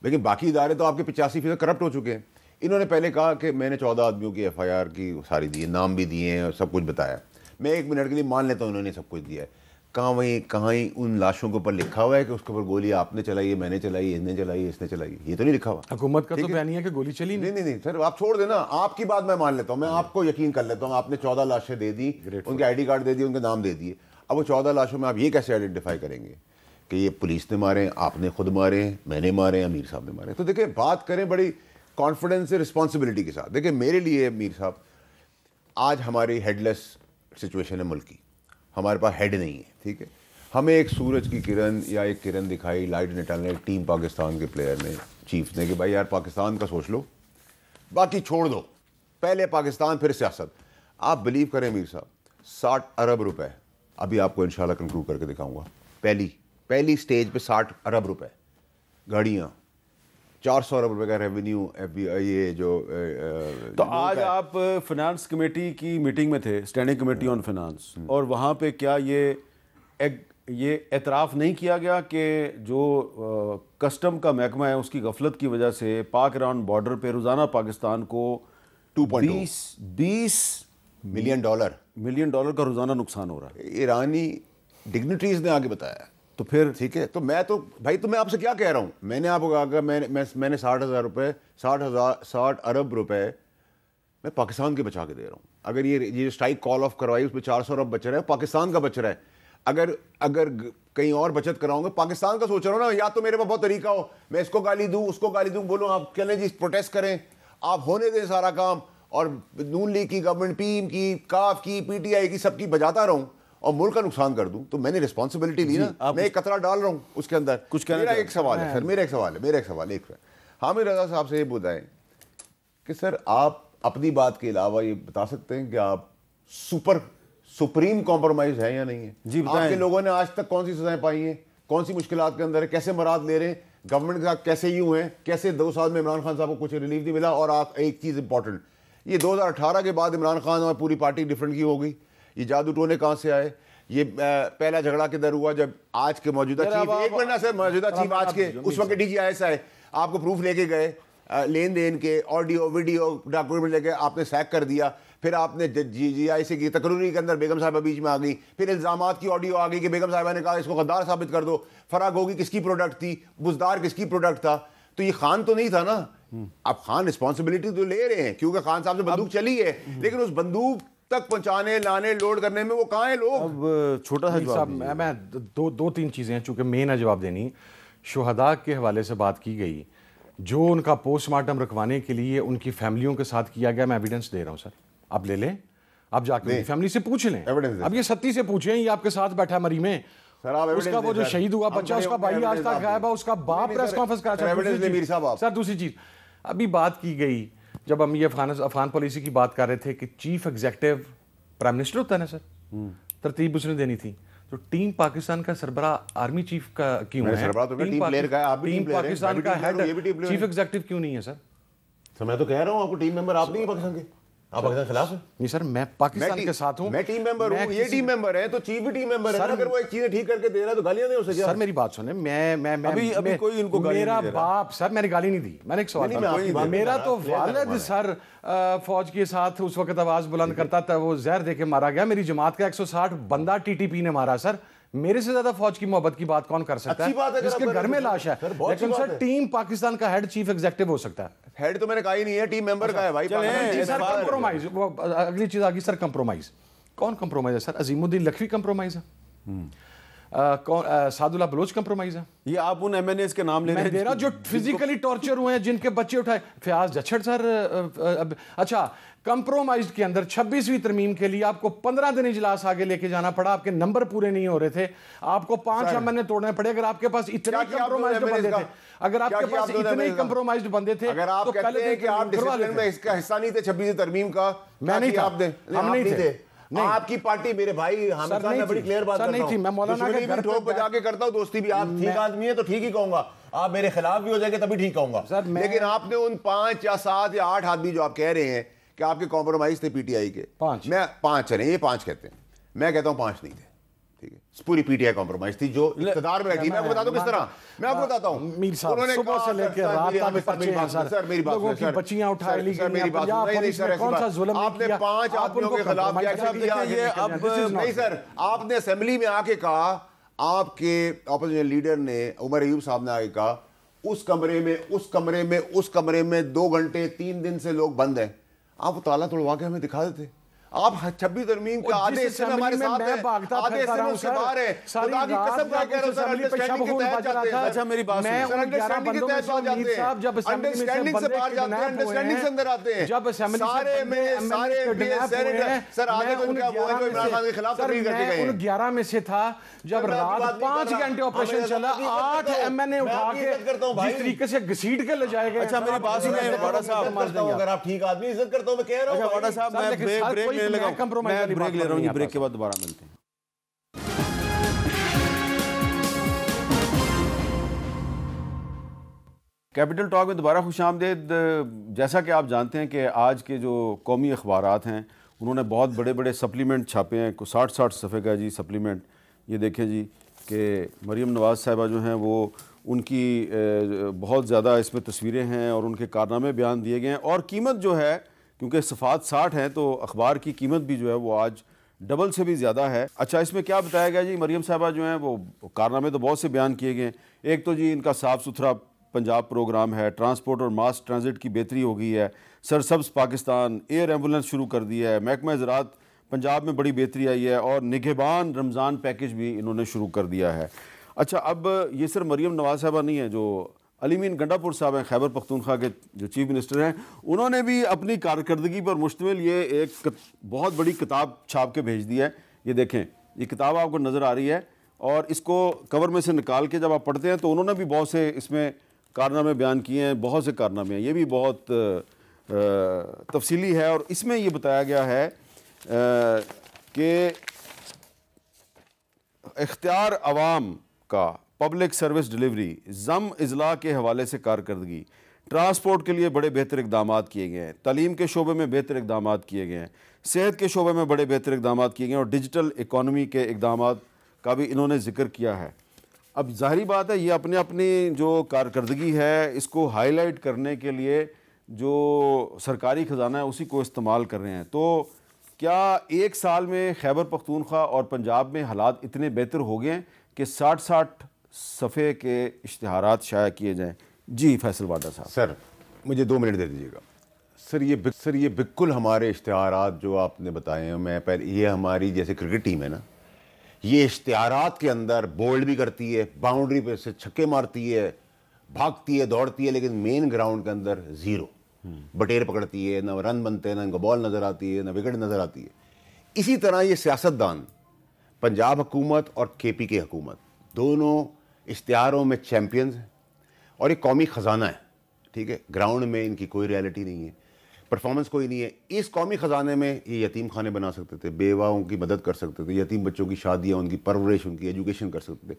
لیکن باقی ادارے تو آپ کے 85% کرپٹ ہو چکے ہیں. انہوں نے پہلے کہا کہ میں نے 14 آدمیوں کی ایف آئی آر کی ساری دی ہے، نام بھی دیے ہیں اور سب کچھ بتایا. میں ایک منٹ کے لیے مان لیتا ہوں انہوں نے سب کچھ دیا ہے. کہاں ہی ان لاشوں کے اوپر لکھا ہوا ہے کہ اس کے اوپر گولی آپ نے چلائی ہے، میں نے چلائی، اس نے چلائی، اس نے چلائی؟ یہ تو نہیں لکھا ہوا. حکومت کا تو بیانیہ ہے کہ گولی چلی نہیں سر، آپ چھوڑ دینا، آپ کی بات میں مان لیتا ہوں، میں آپ کو یقین کر لیتا ہوں. آپ نے 14 لاشیں دے دی، ان کے آئی ڈی کارڈ دے دیے، ان کے نام دے دیے. اب وہ 14 لاشوں میں آپ یہ کیسے آئیڈینٹیفائی کریں گے کہ یہ پولیس نے مارے، آپ نے خود مارے، میں نے مارے، امیر صاحب نے مارے؟ تو دیکھیں بات کریں بڑی کانفیڈنس سے، رسپانسبلٹی کے ساتھ. دیکھیں میرے لیے امیر صاحب، آج ہماری ہیڈ لیس سچویشن ہے ملک کی، ہمارے پاس ہیڈ نہیں ہے. ٹھیک ہے، ہمیں ایک سورج کی کرن یا ایک کرن دکھائی، لائٹ نکالنے ٹیم پاکستان کے پلیئر نے، چیف نے، کہ بھائی یار پاکستان کا سوچ لو، باقی چھوڑ دو، پہلے پاکستان پھر سیاست. آپ بلیو کریں امیر صاحب، 60 ارب روپے ابھی آپ کو انشاءاللہ کنکلوڈ کر کے دکھاؤں گا. پہلی سٹیج پہ 60 ارب روپے، گاڑیاں، 400 ارب روپے کا ریونیو. یہ جو تو آج آپ فنانس کمیٹی کی میٹنگ میں تھے، اسٹینڈنگ کمیٹی آن فنانس، اور وہاں پہ کیا یہ اعتراف نہیں کیا گیا کہ جو کسٹم کا محکمہ ہے اس کی غفلت کی وجہ سے پاک ایران بارڈر پہ روزانہ پاکستان کو 20 ملین ڈالر کا روزانہ نقصان ہو رہا ہے؟ ایرانی ڈگنیٹریز نے آگے بتایا. تو پھر ٹھیک ہے، تو میں تو بھائی میں آپ سے کیا کہہ رہا ہوں، میں نے آپ کو کہا کہ میں نے 60 ارب روپے میں پاکستان کے بچا کے دے رہا ہوں. اگر یہ اسٹرائک کال آف کروائی اس میں 400 ارب بچ رہا ہے، پاکستان کا بچ رہا ہے. اگر کہیں اور بچت کراؤں گا، پاکستان کا سوچ رہا ہوں نا. یا تو میرے پاس بہت طریقہ ہو، میں اس کو گالی دوں، اس کو گالی دوں، بولوں آپ کہنے جی پروٹیسٹ کریں، آپ ہونے دیں سارا کام، اور نون لیگ کی گورنمنٹ، پی ایم کی، کاف کی، پی ٹی آئی کی، سب کی بجاتا رہوں اور ملک کا نقصان کر دوں. تو میں نے رسپانسبلٹی لی نا، میں ایک قطرہ ڈال رہا ہوں اس کے اندر. کچھ میرا ایک سوال ہے سر، میرا ایک سوال حامد رضا صاحب سے یہ بتائیں کہ سر آپ اپنی بات کے علاوہ یہ بتا سکتے ہیں کہ آپ سپریم کمپرومائز ہے یا نہیں ہے؟ جی آپ کے لوگوں نے آج تک کون سی سزائیں پائی ہیں، کون سی مشکلات کے اندر ہے، کیسے مراد لے رہے ہیں گورنمنٹ کے ساتھ، کیسے یوں ہیں، کیسے 2 سال میں عمران خان صاحب کو کچھ ریلیف نہیں ملا؟ اور آپ ایک چیز امپورٹنٹ، یہ 2018 کے بعد عمران خان اور پوری پارٹی ڈفرنٹ کی ہو گئی. یہ جادو ٹونے کہاں سے آئے؟ یہ پہلا جھگڑا کدھر ہوا جب آج کے موجودہ چیف، ایک منٹ سر، موجودہ چیف آج کے اس وقت ڈی جی آئی ایس آئے، آپ کو پروف لے کے گئے لین دین کے، آڈیو ویڈیو ڈاکومنٹ لے کے آپ نے سیک کر دیا، پھر آپ نے جی آئی سے کی تقرری کے اندر بیگم صاحبہ بیچ میں آ گئی، پھر الزامات کی آڈیو آ گئی کہ بیگم صاحبہ نے کہا اس کو غدار ثابت کر دو، فرا گوگی کس کی پروڈکٹ تھی، بزدار کس کی پروڈکٹ تھا، تو یہ خان تو نہیں تھا نا. اب خان رسپانسبلٹی تو لے رہے ہیں کیونکہ خان صاحب سے بندوق چلی ہے، لیکن اس بندوق تک پہنچانے لانے لوڈ کرنے میں وہ کہاں ہیں لوگ؟ اب چھوٹا سا جواب میں دو تین چیزیں ہیں چونکہ مین ہے جواب دینی. شہداء کے حوالے سے بات کی گئی، جو ان کا پوسٹ مارٹم رکھوانے کے لیے ان کی فیملیوں کے ساتھ کیا گیا، میں ایویڈنس دے رہا ہوں سر، آپ لے لیں، آپ جا کے فیملی سے پوچھ لیں، اب یہ ستی سے پوچھیں، یہ آپ کے ساتھ بیٹھا مری میں، اس کا وہ جو شہید ہوا بچہ، اس کا بھائی آج تک غائب ہے، اس کا باپ پریس کانفرنس کرا. سر دوسری چیز ابھی بات کی گئی جب ہم یہ افغان پالیسی کی بات کر رہے تھے کہ چیف ایگزیکٹو پرائم منسٹر ہوتا ہے نا سر، ترتیب اس نے دینی تھی، تو ٹیم پاکستان کا سربراہ آرمی چیف کا کیوں ہے؟ ٹیم پاکستان کا ہیڈ چیف ایگزیکٹو کیوں نہیں ہے سر؟ میں تو کہہ رہا ہوں آپ کو ٹیم ممبر آپ نہیں ہیں پاکستان کے، آپ پاکستان خلاف ہیں؟ نہیں سر، میں پاکستان کے ساتھ ہوں، میں ٹیم ممبر ہوں، یہ ٹیم ممبر ہے تو چیف بھی ٹیم ممبر ہے. اگر وہ ایک چیزیں ٹھیک کر کے دے رہا ہے تو گالیاں دیں اسے. سر میری بات سنیں، میں کوئی ان کو میرا باپ، سر میں نے گالی نہیں دی، میں نے ایک سوال، میرا تو والد سر فوج کے ساتھ اس وقت آواز بلند کرتا تھا، وہ زہر دے کے مارا گیا، میری جماعت کا 160 بندہ ٹی ٹی پی نے مارا. سر میرے سے زیادہ فوج کی محبت کی بات کون کر سکتا ہے جس کے گھر میں لاش ہے؟ لیکن سر ٹیم پاکستان کا ہیڈ چیف ایگزیکٹو ہو سکتا ہے. ہیڈ تو میں نے کہا ہی نہیں ہے، ٹیم ممبر کا ہے بھائی. سر کمپرومائز، وہ اگلی چیز آگی سر، کمپرومائز. کون کمپرومائز ہے سر؟ عظیم الدین لکھوی کمپرومائز ہے، سعد اللہ بلوچ کمپرومائز ہے. یہ آپ ان ایم این ایز کے نام لے رہے ہیں دے رہا جو فزیکلی ٹارچر ہوئے ہیں، جن کے بچے اٹھائے، فیاض جچھڑ سر. اچھا کمپرومائز کے اندر 26ویں ترمیم کے لیے آپ کو 15 دن اجلاس آگے لے کے جانا پڑا، آپ کے نمبر پورے نہیں ہو رہے تھے، آپ کو 5 امن توڑنے پڑے. اگر آپ کے پاس اتنے کمپرومائزڈ بندے تھے، اگر آپ کے پاس اتنے کمپرومائزڈ بندے تھے، اگر آپ کہتے ہیں کہ آپ ڈسپلن میں اس کا حصہ نہیں تھے 26ویں ترمیم کا، میں نہیں تھا، ہم نہیں تھے. آپ کی پارٹی، میرے بھائی حامد صاحب، میں بڑی کلیئر بات کرتا ہوں، میں مولانا کے گھر ٹھوک بجا کے کرتا ہوں دوستی بھی. آپ ٹھیک آدمی ہیں تو ٹھیک ہی کہوں گا، آپ میرے خلاف بھی ہو جائیں گے تبھی ٹھیک کہوں گا. لیکن آپ نے ان 5 یا 7 یا 8 آدمی جو آپ کہہ رہے ہیں کہ آپ کے کمپرومائز تھے پی ٹی آئی کے، میں 5 چلیں، یہ 5 کہتے ہیں، میں کہتا ہوں 5 نہیں تھے. ٹھیک ہے، پوری پی ٹی آئی کمپرومائز تھی جو اقتدار میں بیٹھی. میں آپ کو بتاتا ہوں کس طرح، میں آپ کو بتاتا ہوں. میر صاحب صبح سے لے کے رات تک بچے ہیں سر، لوگوں کی بچیاں اٹھا لی گئی، پنجاب پولیس نے کون سا ظلم آپ نے 5 آدمیوں کے خلاف کیا؟ نہیں سر، آپ نے اسمبلی میں آ کے کہا، آپ کے اپوزیشن لیڈر نے عمر ایوب صاحب نے آ کے کہا اس کمرے میں 2 گھنٹے 3 دن سے لوگ بند ہیں. آپ وہ تالا توڑوا کے ہمیں دکھا دیتے. آپ 26 ترمیم کا آدھے حصے میں ہمارے ساتھ ہیں، آدھے حصے میں اس سے باہر ہیں. خدا کی قسم کا کہہ رہا ہوں سر، انڈرسٹینڈنگ کے تحت جاتے ہیں. اچھا میری بات سنیں، سر انڈرسٹینڈنگ کے تحت جاتے ہیں، انڈرسٹینڈنگ سے باہر جاتے ہیں، انڈرسٹینڈنگ سے اندر آتے ہیں. سارے میں سارے سینیٹر سر آگے تو ان کا وہ ہے جو عمران خان کے خلاف تقریر کر کے گئے ہیں. ان 11 میں سے تھا جب رات 5 گھنٹے آپریشن چلا، 8 ایم این اے اٹھا کے جس طریقے سے گھسیٹ کے لے جائے گئے. اچھا میری بات سنیں واڈا صاحب، اگر آپ ٹھیک آدمی عزت کرتا ہوں میں کہہ رہا ہوں. واڈا صاحب میں بریک لینے لگا ہوں، میں بریک لے رہا ہوں، بریک کے بعد دوبارہ ملتے ہیں. کیپٹل ٹاک میں دوبارہ خوش آمدید. جیسا کہ آپ جانتے ہیں کہ آج کے جو قومی اخبارات ہیں انہوں نے بہت بڑے بڑے سپلیمنٹ چھاپے ہیں، 60 صفحے کا جی سپلیمنٹ. یہ دیکھیں جی کہ مریم نواز صاحبہ جو ہیں وہ ان کی بہت زیادہ اس میں تصویریں ہیں اور ان کے کارنامے بیان دیے گئے ہیں، اور قیمت جو ہے کیونکہ صفحات 60 ہیں تو اخبار کی قیمت بھی جو ہے وہ آج ڈبل سے بھی زیادہ ہے. اچھا اس میں کیا بتایا گیا جی؟ مریم صاحبہ جو ہیں وہ کارنامے تو بہت سے بیان کیے گئے ہیں. ایک تو جی ان کا صاف ستھرا پنجاب پروگرام ہے، ٹرانسپورٹ اور ماس ٹرانزٹ کی بہتری ہو گئی ہے، سرسبز پاکستان، ایئر ایمبولنس شروع کر دی ہے، محکمہ زراعت پنجاب میں بڑی بہتری آئی ہے، اور نگہبان رمضان پیکج بھی انہوں نے شروع کر دیا ہے. اچھا اب یہ صرف مریم نواز صاحبہ نہیں ہیں، جو علی مین گنڈا پور صاحب ہیں خیبر پختونخوا کے جو چیف منسٹر ہیں، انہوں نے بھی اپنی کارکردگی پر مشتمل یہ ایک بہت بڑی کتاب چھاپ کے بھیج دی ہے. یہ دیکھیں یہ کتاب آپ کو نظر آ رہی ہے، اور اس کو کور میں سے نکال کے جب آپ پڑھتے ہیں تو انہوں نے بھی بہت سے اس میں کارنامے بیان کیے ہیں، بہت سے کارنامے ہیں. یہ بھی بہت تفصیلی ہے، اور اس میں یہ بتایا گیا ہے کہ اختیار عوام کا پبلک سروس ڈلیوری، ضم اضلاع کے حوالے سے کارکردگی، ٹرانسپورٹ کے لیے بڑے بہتر اقدامات کیے گئے ہیں، تعلیم کے شعبے میں بہتر اقدامات کیے گئے ہیں، صحت کے شعبے میں بڑے بہتر اقدامات کیے گئے ہیں، اور ڈیجیٹل اکانومی کے اقدامات کا بھی انہوں نے ذکر کیا ہے۔ اب ظاہری بات ہے یہ اپنی جو کارکردگی ہے اس کو ہائی لائٹ کرنے کے لیے جو سرکاری خزانہ ہے اسی کو استعمال کر رہے ہیں۔ تو کیا ایک سال میں خیبر پختونخوا اور پنجاب میں حالات اتنے بہتر ہو گئے ہیں کہ 60 صفحے کے اشتہارات شائع کیے جائیں؟ جی فیصل واڈا صاحب۔ سر مجھے 2 منٹ دے دیجیے گا۔ سر یہ بالکل ہمارے اشتہارات جو آپ نے بتائے ہیں، میں پہلے یہ ہماری جیسے کرکٹ ٹیم ہے نا، یہ اشتہارات کے اندر بولڈ بھی کرتی ہے، باؤنڈری پہ سے چھکے مارتی ہے، بھاگتی ہے، دوڑتی ہے، لیکن مین گراؤنڈ کے اندر زیرو، بٹیر پکڑتی ہے، نہ رن بنتے ہیں، نہ ان کو بال نظر آتی ہے، نہ وکٹ نظر آتی ہے۔ اسی طرح یہ سیاستدان پنجاب حکومت اور کے پی کے حکومت دونوں اشتہاروں میں چیمپئنز ہیں، اور یہ قومی خزانہ ہے، ٹھیک ہے، گراؤنڈ میں ان کی کوئی ریالٹی نہیں ہے، پرفارمنس کوئی نہیں ہے۔ اس قومی خزانے میں یہ یتیم خانے بنا سکتے تھے، بیواؤں کی مدد کر سکتے تھے، یتیم بچوں کی شادیاں، ان کی پرورش، ان کی ایجوکیشن کر سکتے تھے،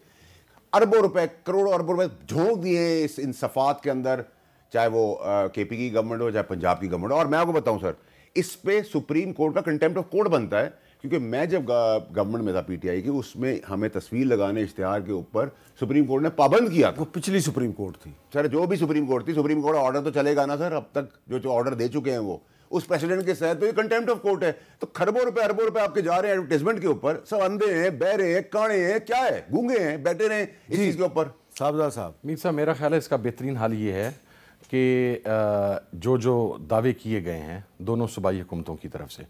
اربوں روپے، کروڑوں اربوں روپے جھونک دیے ان صفات کے اندر، چاہے وہ کے پی کی گورنمنٹ ہو چاہے پنجاب کی گورنمنٹ ہو۔ اور میں آپ کو بتاؤں سر، اس پہ سپریم کورٹ کا کنٹیمپٹ آف کورٹ بنتا ہے، کیونکہ میں جب گورنمنٹ میں تھا پی ٹی آئی کی، اس میں ہمیں تصویر لگانے اشتہار کے اوپر سپریم کورٹ نے پابند کیا تھا۔ وہ پچھلی سپریم کورٹ تھی سر، جو بھی سپریم کورٹ تھی، سپریم کورٹ آرڈر تو چلے گا نا سر، اب تک جو آرڈر دے چکے ہیں وہ اس پریسیڈنٹ کے ساتھ، تو یہ کنٹیمپٹ آف کورٹ ہے۔ تو کھربوں روپے اربوں روپے آپ کے جا رہے ہیں ایڈورٹیزمنٹ کے اوپر، سب اندھے ہیں، بہرے ہیں، کانے ہیں، کیا ہے، گونگے ہیں، بیٹھے رہے اس چیز کے اوپر۔ صاحبزادہ صاحب۔ میر صاحب میرا خیال ہے اس کا بہترین حل یہ ہے کہ جو دعوے کیے گئے ہیں دونوں صوبائی حکومتوں کی طرف سے،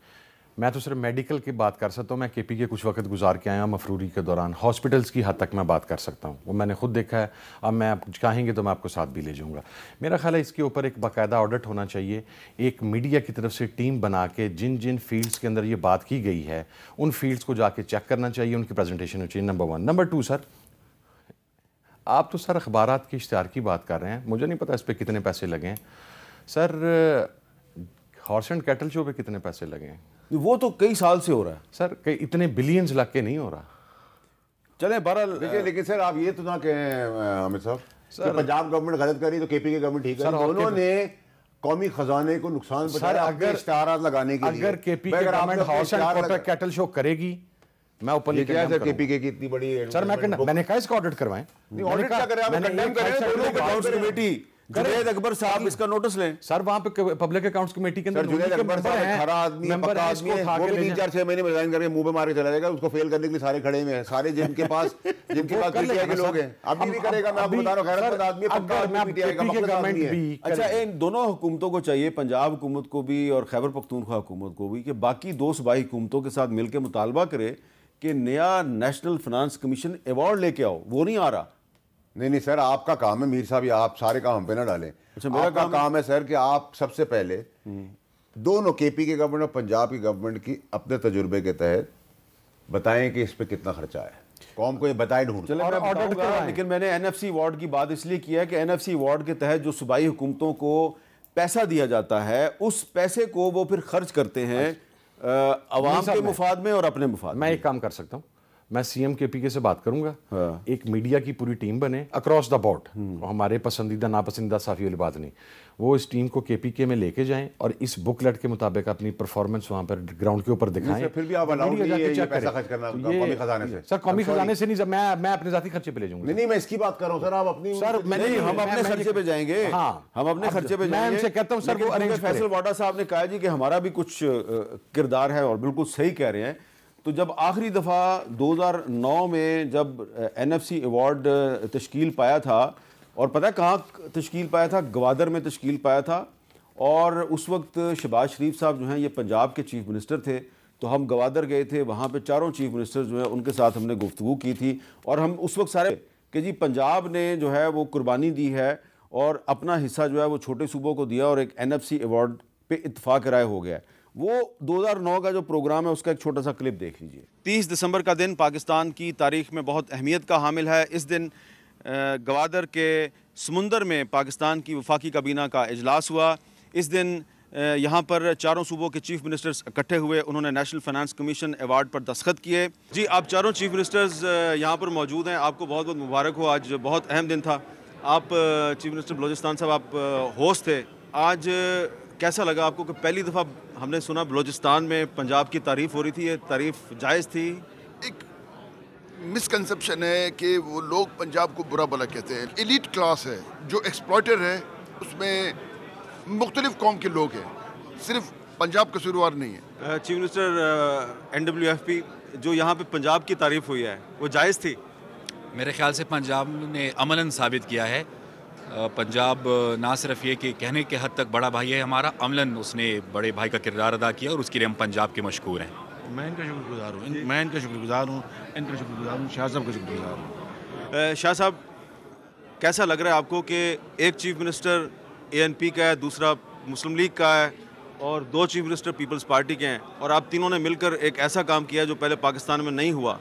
میں تو صرف میڈیکل کی بات کر سکتا ہوں، میں کے پی کے کچھ وقت گزار کے آیا مفروری کے دوران، ہاسپٹلز کی حد تک میں بات کر سکتا ہوں، وہ میں نے خود دیکھا ہے، اب میں آپ چاہیں گے تو میں آپ کو ساتھ بھی لے جاؤں گا۔ میرا خیال ہے اس کے اوپر ایک باقاعدہ آڈٹ ہونا چاہیے، ایک میڈیا کی طرف سے ٹیم بنا کے جن فیلڈز کے اندر یہ بات کی گئی ہے ان فیلڈز کو جا کے چیک کرنا چاہیے، ان کی پریزنٹیشن ہونی چاہیے، نمبر 1۔ نمبر 2 سر، آپ تو سر اخبارات کے اشتہار کی بات کر رہے ہیں، مجھے نہیں پتہ اس پہ کتنے پیسے لگے ہیں سر، ہارس اینڈ کیٹل شو پہ کتنے پیسے لگے ہیں؟ وہ تو کئی سال سے ہو رہا ہے سر، اتنے بلینز لگ کے نہیں ہو رہا۔ چلیں بہرحال دیکھیے، لیکن سر آپ یہ تو نہ کہیں حامد صاحب کہ پنجاب گورنمنٹ غلط کری تو کے پی کے گورنمنٹ ٹھیک ہے، انہوں نے قومی خزانے کو نقصان پہنچایا اپنے اشتہارات لگانے کے لیے۔ اگر کے پی کے گورنمنٹ ہارس اینڈ کیٹل شو کرے گی، میں اوپنلی کیا ہے کے پی کے کی اتنی بڑی سر، میں نے کہا اس کا آڈٹ کروائیں، آڈٹ کیا کریں، آپ کنڈیم کریں، کمیٹی جنید اکبر صاحب اس کا نوٹس لیں سر، وہاں پہ پبلک اکاؤنٹس کمیٹی کے اندر جنید اکبر صاحب کھرا آدمی ہے، پکا آدمی ہے، وہ بھی 3-4-6 مہینے میں ریزائن کر کے منہ پہ مار کے چلا جائے گا، اس کو فیل کرنے کے لیے سارے کھڑے ہوئے ہیں، سارے جن کے پاس پی ٹی آئی کے لوگ ہیں۔ ابھی نہیں کرے گا، میں آپ کو بتا رہا ہوں، غیرت مند آدمی ہے، پکا آدمی، پی ٹی آئی کا مقصد آدمی ہے۔ اچھا، ان دونوں حکومتوں کو چاہیے، پنجاب حکومت کو بھی اور خیبر پختونخوا حکومت کو بھی، کہ باقی 2 صوبائی حکومتوں کے ساتھ مل کے مطالبہ کرے کہ نیا نیشنل فنانس کمیشن ایوارڈ لے کے آؤ، وہ نہیں آ رہا۔ نہیں سر، آپ کا کام ہے میر صاحب، آپ سارے کام ہم پہ نہ ڈالیں۔ آپ کا کام ہے سر کہ آپ سب سے پہلے دونوں کے پی کے گورنمنٹ اور پنجاب کی گورنمنٹ کی اپنے تجربے کے تحت بتائیں کہ اس پہ کتنا خرچہ ہے، قوم کو یہ بتائے ڈھونڈ۔ چلیں میں بتاؤں گا، لیکن میں نے این ایف سی ایوارڈ کی بات اس لیے کیا ہے کہ این ایف سی ایوارڈ کے تحت جو صوبائی حکومتوں کو پیسہ دیا جاتا ہے، اس پیسے کو وہ پھر خرچ کرتے ہیں عوام کے مفاد میں اور اپنے مفاد میں۔ میں ایک کام کر سکتا ہوں، میں سی ایم کے پی کے سے بات کروں گا، ایک میڈیا کی پوری ٹیم بنے اکراس دا بورڈ، ہمارے پسندیدہ ناپسندیدہ صحافی والی بات نہیں، وہ اس ٹیم کو کے پی کے میں لے کے جائیں اور اس بک لیٹ کے مطابق اپنی پرفارمنس وہاں پر گراؤنڈ کے اوپر دکھائیں۔ پھر بھی آپ الاؤڈ نہیں ہے یہ پیسہ خرچ کرنا قومی خزانے سے؟ سر، قومی خزانے سے نہیں، میں اپنے ذاتی خرچے پہ لے جاؤں گا۔ نہیں، میں اس کی بات کر رہا ہوں سر، آپ اپنی سر ہم اپنے خرچے پہ جائیں گے، ہم اپنے خرچے پہ جائیں گے۔ میں ان سے کہتا ہوں سر، وہ ارینج کریں۔ فیصل واڈا صاحب نے کہا جی کہ ہمارا بھی کچھ کردار ہے، اور بالکل صحیح کہہ رہے ہیں۔ تو جب آخری دفعہ 2009 میں جب این ایف سی ایوارڈ تشکیل پایا تھا، اور پتہ کہاں تشکیل پایا تھا؟ گوادر میں تشکیل پایا تھا، اور اس وقت شہباز شریف صاحب جو ہیں یہ پنجاب کے چیف منسٹر تھے، تو ہم گوادر گئے تھے، وہاں پہ 4 چیف منسٹر جو ہیں ان کے ساتھ ہم نے گفتگو کی تھی، اور ہم اس وقت سارے کہ جی پنجاب نے جو ہے وہ قربانی دی ہے اور اپنا حصہ جو ہے وہ چھوٹے صوبوں کو دیا، اور ایک این ایف سی ایوارڈ پہ اتفاق رائے ہو گیا ہے۔ وہ 2009 کا جو پروگرام ہے اس کا ایک چھوٹا سا کلپ دیکھ لیجئے۔ 30 دسمبر کا دن پاکستان کی تاریخ میں بہت اہمیت کا حامل ہے۔ اس دن گوادر کے سمندر میں پاکستان کی وفاقی کابینہ کا اجلاس ہوا۔ اس دن یہاں پر چاروں صوبوں کے چیف منسٹرز اکٹھے ہوئے, انہوں نے نیشنل فائنانس کمیشن ایوارڈ پر دستخط کیے. جی آپ چاروں چیف منسٹرز یہاں پر موجود ہیں, آپ کو بہت بہت مبارک ہو, آج بہت اہم دن تھا. آپ چیف منسٹر بلوچستان صاحب آپ ہوسٹ تھے, آج کیسا لگا آپ کو کہ پہلی دفعہ ہم نے سنا بلوچستان میں پنجاب کی تعریف ہو رہی تھی, یہ تعریف جائز تھی؟ ایک مسکنسپشن ہے کہ وہ لوگ پنجاب کو برا بھلا کہتے ہیں. ایلیٹ کلاس ہے جو ایکسپلائٹر ہے, اس میں مختلف قوم کے لوگ ہیں, صرف پنجاب کا قصوروار نہیں ہے. چیف منسٹر NWFP جو یہاں پہ پنجاب کی تعریف ہوئی ہے وہ جائز تھی؟ میرے خیال سے پنجاب نے عملاً ثابت کیا ہے. پنجاب نہ صرف یہ کہ کہنے کے حد تک بڑا بھائی ہے ہمارا, عملاً اس نے بڑے بھائی کا کردار ادا کیا, اور اس کے لیے ہم پنجاب کے مشکور ہیں. میں ان کا شکر گزار ہوں, شاہ صاحب کا شکر گزار ہوں. شاہ صاحب کیسا لگ رہا ہے آپ کو کہ ایک چیف منسٹر ANP کا ہے, دوسرا مسلم لیگ کا ہے, اور دو چیف منسٹر پیپلز پارٹی کے ہیں, اور آپ تینوں نے مل کر ایک ایسا کام کیا جو پہلے پاکستان میں نہیں ہوا؟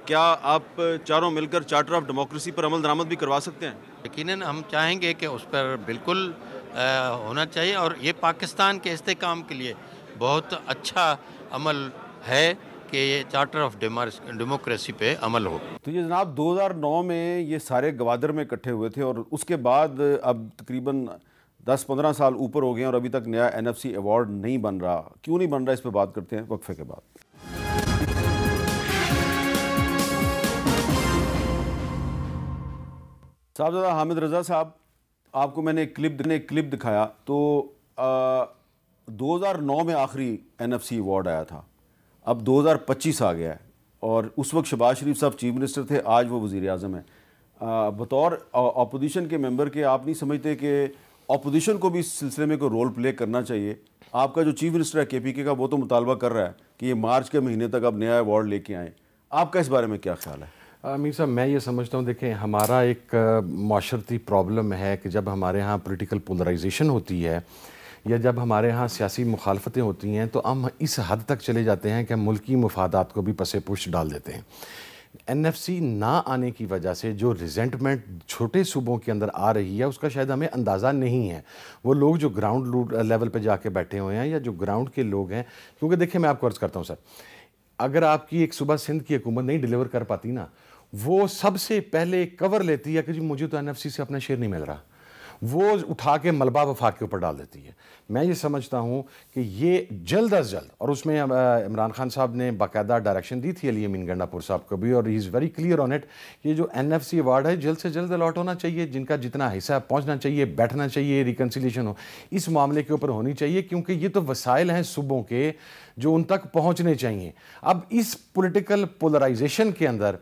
کیا آپ چاروں مل کر چارٹر آف ڈیموکریسی پر عمل درآمد بھی کروا سکتے ہیں؟ یقیناً ہم چاہیں گے کہ اس پر بالکل ہونا چاہیے, اور یہ پاکستان کے استحکام کے لیے بہت اچھا عمل ہے کہ یہ چارٹر آف ڈیموکریسی پہ عمل ہو. تو یہ جناب 2009 میں یہ سارے گوادر میں اکٹھے ہوئے تھے, اور اس کے بعد اب تقریباً 10-15 سال اوپر ہو گئے ہیں اور ابھی تک نیا NFC ایوارڈ نہیں بن رہا. کیوں نہیں بن رہا, اس پہ بات کرتے ہیں وقفے کے بعد. صاحبزادہ حامد رضا صاحب, آپ کو میں نے ایک کلپ دکھایا تو 2009 میں آخری NFC ایوارڈ آیا تھا, اب 2025 آ گیا ہے, اور اس وقت شہباز شریف صاحب چیف منسٹر تھے, آج وہ وزیر اعظم ہیں. بطور اپوزیشن کے ممبر کے آپ نہیں سمجھتے کہ اپوزیشن کو بھی اس سلسلے میں کوئی رول پلے کرنا چاہیے؟ آپ کا جو چیف منسٹر ہے KPK کا, وہ تو مطالبہ کر رہا ہے کہ یہ مارچ کے مہینے تک اب نیا ایوارڈ لے کے آئیں. آپ کا اس بارے میں کیا خیال ہے؟ امیر صاحب میں یہ سمجھتا ہوں, دیکھیں ہمارا ایک معاشرتی پرابلم ہے کہ جب ہمارے ہاں پولیٹیکل پولرائزیشن ہوتی ہے یا جب ہمارے ہاں سیاسی مخالفتیں ہوتی ہیں تو ہم اس حد تک چلے جاتے ہیں کہ ہم ملکی مفادات کو بھی پس پش ڈال دیتے ہیں. NFC نہ آنے کی وجہ سے جو ریزنٹمنٹ چھوٹے صوبوں کے اندر آ رہی ہے اس کا شاید ہمیں اندازہ نہیں ہے. وہ لوگ جو گراؤنڈ لیول پہ جا کے بیٹھے ہوئے ہیں یا جو گراؤنڈ کے لوگ ہیں, کیونکہ دیکھیں میں آپ کو عرض کرتا ہوں سر, اگر آپ کی ایک صوبہ سندھ کی حکومت نہیں ڈیلیور کر پاتی نا, وہ سب سے پہلے کور لیتی ہے کہ جی مجھے تو NFC سے اپنا شیئر نہیں مل رہا, وہ اٹھا کے ملبہ وفاق کے اوپر ڈال دیتی ہے. میں یہ سمجھتا ہوں کہ یہ جلد از جلد, اور اس میں عمران خان صاحب نے باقاعدہ ڈائریکشن دی تھی علی امین گنڈا پور صاحب کو بھی, اور he is very clear on it, یہ جو NFC ایوارڈ ہے جلد سے جلد الاٹ ہونا چاہیے, جن کا جتنا حصہ پہنچنا چاہیے, بیٹھنا چاہیے, ریکنسیلیشن ہو اس معاملے کے اوپر ہونی چاہیے, کیونکہ یہ تو وسائل ہیں صوبوں کے جو ان تک پہنچنے چاہیے. اب اس پولیٹیکل پولرائزیشن کے اندر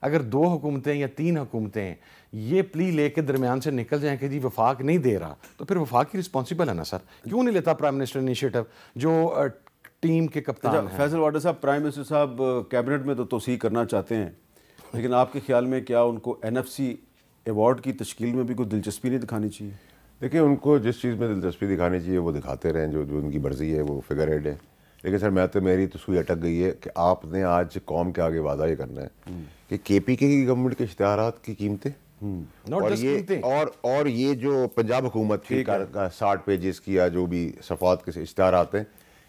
اگر 2 حکومتیں یا 3 حکومتیں یہ پلی لے کے درمیان سے نکل جائیں کہ جی وفاق نہیں دے رہا, تو پھر وفاق کی رسپانسبل ہے نا سر. کیوں نہیں لیتا پرائم منسٹر انیشیٹو جو ٹیم کے کپتان ہیں؟ فیصل واڈر صاحب, پرائم منسٹر صاحب کیبنٹ میں تو توسیع کرنا چاہتے ہیں, لیکن آپ کے خیال میں کیا ان کو NFC ایوارڈ کی تشکیل میں بھی کوئی دلچسپی نہیں دکھانی چاہیے؟ دیکھیں ان کو جس چیز میں دلچسپی دکھانی چاہیے وہ دکھاتے رہیں, جو ان کی مرضی ہے, وہ فگر ہیڈ ہے. لیکن سر میری تو سوئی اٹک گئی ہے کہ آپ نے آج قوم کے آگے وعدہ یہ کرنا ہے کہ KPK کی گورنمنٹ کے اشتہارات کی قیمتیں اور یہ جو پنجاب حکومت کی 60 پیجز کی یا جو بھی صفحات کے اشتہارات ہیں,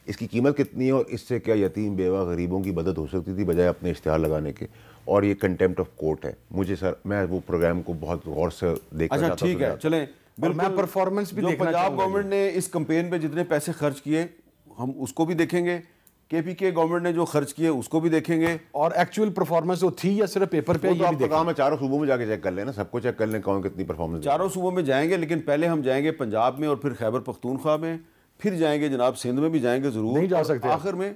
اس کی قیمت کتنی ہے, اور اس سے کیا یتیم بیوہ غریبوں کی مدد ہو سکتی تھی بجائے اپنے اشتہار لگانے کے. اور یہ کنٹیمپٹ آف کورٹ ہے. مجھے سر میں وہ پروگرام کو بہت غور سے دیکھنا چاہتا ہوں. ٹھیک ہے, چلیں میں پرفارمنس بھی دیکھنا چاہوں گا. پنجاب گورنمنٹ نے اس کمپین پہ جتنے پیسے خرچ کیے ہم اس کو بھی دیکھیں گے, KPK گورنمنٹ نے جو خرچ کیے اس کو بھی دیکھیں گے, اور ایکچوئل پرفارمنس وہ تھی یا صرف پیپر پہ. یہ بھی کام ہے, چاروں صوبوں میں جا کے چیک کر لیں نا, سب کو چیک کر لیں کون کتنی پرفارمنس. چاروں صوبوں میں جائیں گے, لیکن پہلے ہم جائیں گے پنجاب میں اور پھر خیبر پختونخوا میں, پھر جائیں گے جناب سندھ میں بھی جائیں گے ضرور. نہیں جا سکتے آخر میں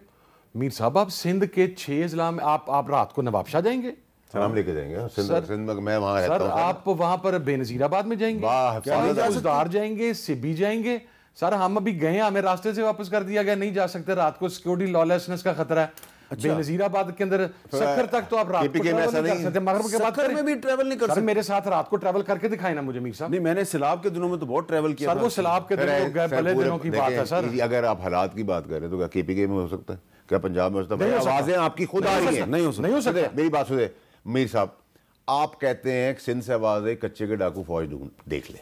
میر صاحب آپ سندھ کے 6 اضلاع میں آپ رات کو نواب شاہ جائیں گے, سلام لے کے جائیں گے. سندھ میں وہاں رہتا ہوں سر, آپ وہاں پر بے نظیر آباد میں جائیں گے, ازدار جائیں گے, سبی جائیں گے. سر ہم ابھی گئے ہیں, ہمیں راستے سے واپس کر دیا گیا, نہیں جا سکتے, رات کو سیکورٹی لالیسنس کا خطرہ ہے. بے نظیر آباد کے اندر سکر تک تو آپ رات کو ٹریول نہیں کر سکتے, مغرب کے بعد سکر میں بھی ٹریول نہیں کر سکتے. میرے ساتھ رات کو ٹریول کر کے دکھائیں نا مجھے میر صاحب. نہیں, میں نے سیلاب کے دنوں میں تو بہت ٹریول کیا سر, وہ سیلاب کے دنوں گئے بھلے دنوں کی بات ہے سر. اگر آپ حالات کی بات کریں تو کیا KPK میں ہو سکتا ہے, کیا پنجاب میں ہو سکتا ہے؟ آوازیں آپ کی خود آ رہی ہیں. نہیں ہو سکتا. میری بات سنیں میر صاحب, آپ کہتے ہیں سندھ سے آواز ہے کچے کے ڈاکو فوج دیکھ لیں,